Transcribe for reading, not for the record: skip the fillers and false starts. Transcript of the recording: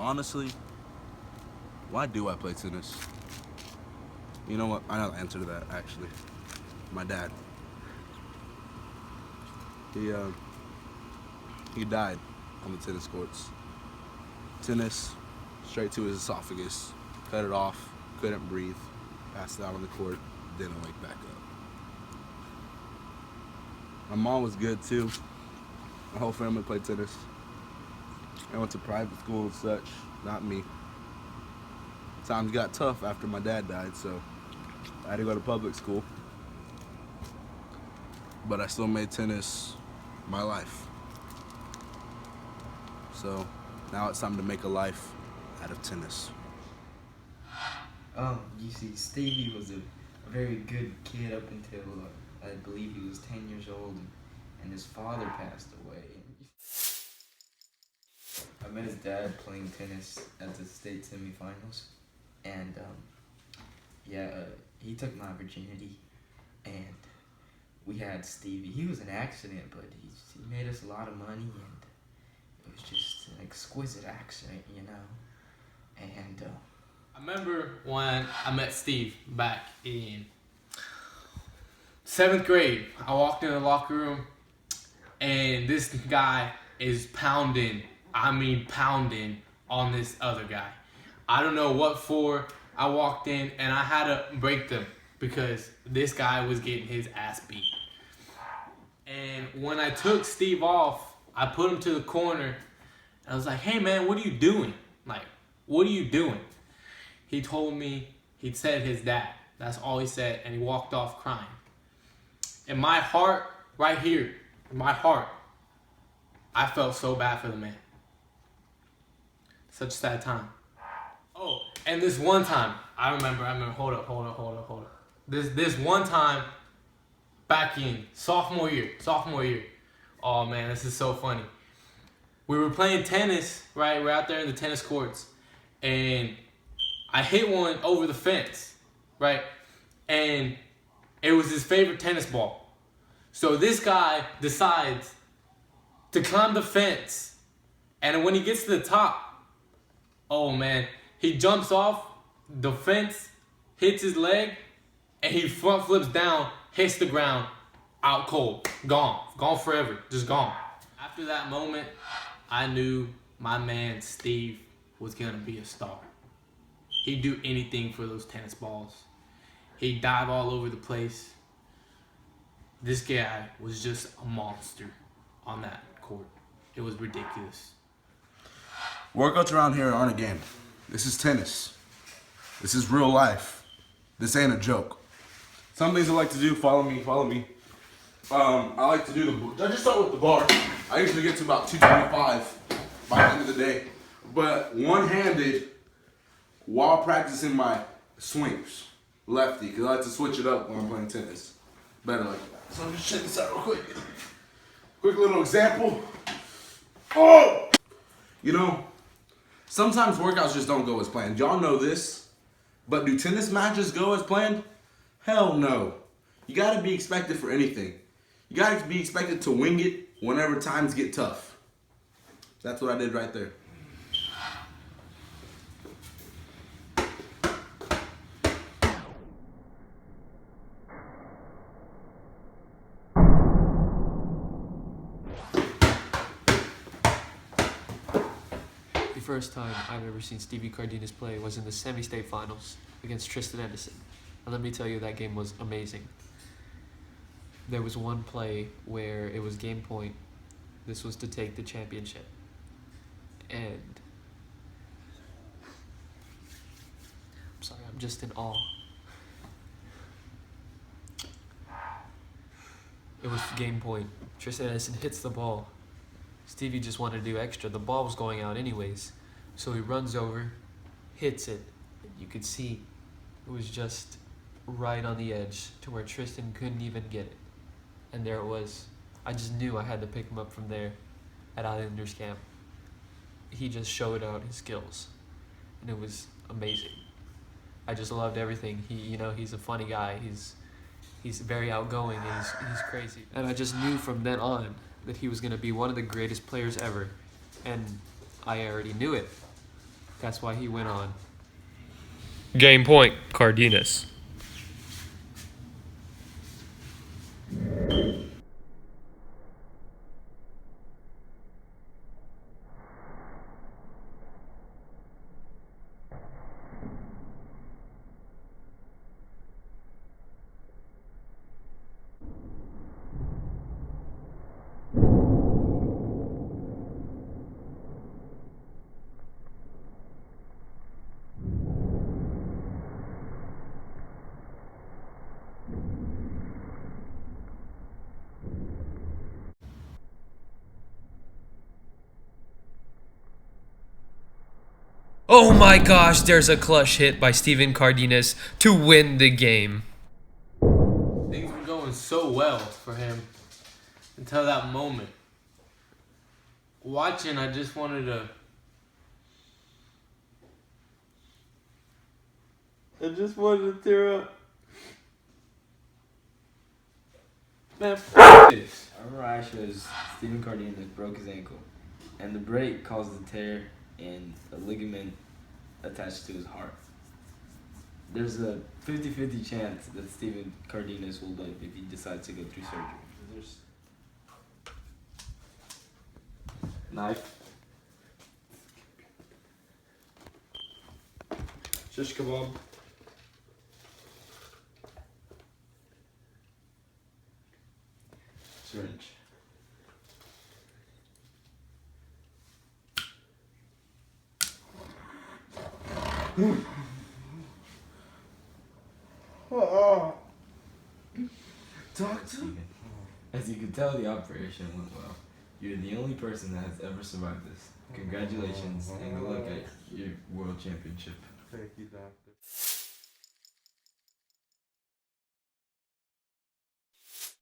honestly, why do I play tennis? You know what? I know the answer to that, actually. My dad. He died on the tennis courts. Tennis, straight to his esophagus, cut it off, couldn't breathe, passed out on the court, didn't wake back up. My mom was good too. My whole family played tennis. I went to private school and such, not me. Times got tough after my dad died, so I had to go to public school. But I still made tennis my life. So now it's time to make a life out of tennis. You see, Stevie was a very good kid up until I believe he was 10 years old, and his father passed away. I met his dad playing tennis at the state semifinals, and he took my virginity, and we had Stevie. He was an accident, but he made us a lot of money, and it was just an exquisite accident, you know. And I remember when I met Steve back in 7th grade. I walked in the locker room, and this guy is pounding on this other guy. I don't know what for. I walked in, and I had to break them because this guy was getting his ass beat. And when I took Steve off, I put him to the corner. I was like, hey man, what are you doing? Like, what are you doing? He told me, he'd said his dad. That's all he said, and he walked off crying. In my heart, right here, in my heart, I felt so bad for the man. Such a sad time. Oh, and this one time, I remember, hold up. This one time, back in sophomore year. Oh man, this is so funny. We were playing tennis, right? We're out there in the tennis courts, and I hit one over the fence, right? And it was his favorite tennis ball. So this guy decides to climb the fence, and when he gets to the top, oh man, he jumps off the fence, hits his leg, and he front flips down, hits the ground, out cold, gone forever, just gone. After that moment, I knew my man Steve was gonna be a star. He'd do anything for those tennis balls. He'd dive all over the place. This guy was just a monster on that court. It was ridiculous. Workouts around here aren't a game. This is tennis. This is real life. This ain't a joke. Some things I like to do, follow me. I like to do I just start with the bar. I usually get to about 225 by the end of the day. But one-handed while practicing my swings. Lefty, because I like to switch it up when I'm playing tennis. Better like that. So I'm just check this out real quick. Quick little example. Oh! You know, sometimes workouts just don't go as planned. Y'all know this, but do tennis matches go as planned? Hell no. You gotta be expected for anything. You gotta be expected to wing it whenever times get tough. That's what I did right there. The first time I've ever seen Stephan Cardenas play was in the semi-state finals against Tristan Anderson. And let me tell you, that game was amazing. There was one play where it was game point. This was to take the championship. And I'm sorry, I'm just in awe. It was game point. Tristan Anderson hits the ball. Stevie just wanted to do extra. The ball was going out anyways. So he runs over, hits it. You could see it was just right on the edge to where Tristan couldn't even get it. And there it was. I just knew I had to pick him up from there at Islanders camp. He just showed out his skills, and it was amazing. I just loved everything. He's a funny guy. He's very outgoing, and he's crazy. And I just knew from then on that he was going to be one of the greatest players ever, and I already knew it. That's why he went on. Game point, Cardenas. Oh my gosh, there's a clutch hit by Stephan Cardenas to win the game. Things were going so well for him until that moment. Watching, I just wanted to. I just wanted to tear up. Man, f this. I remember actually was Stephan Cardenas broke his ankle, and the break caused a tear in a ligament attached to his heart. There's a 50-50 chance that Stephan Cardenas will live if he decides to go through surgery. There's knife. Shish kebab. Syringe. Doctor? As you can tell, the operation went well. You're the only person that has ever survived this. Congratulations, and good luck at your world championship. Thank you, doctor.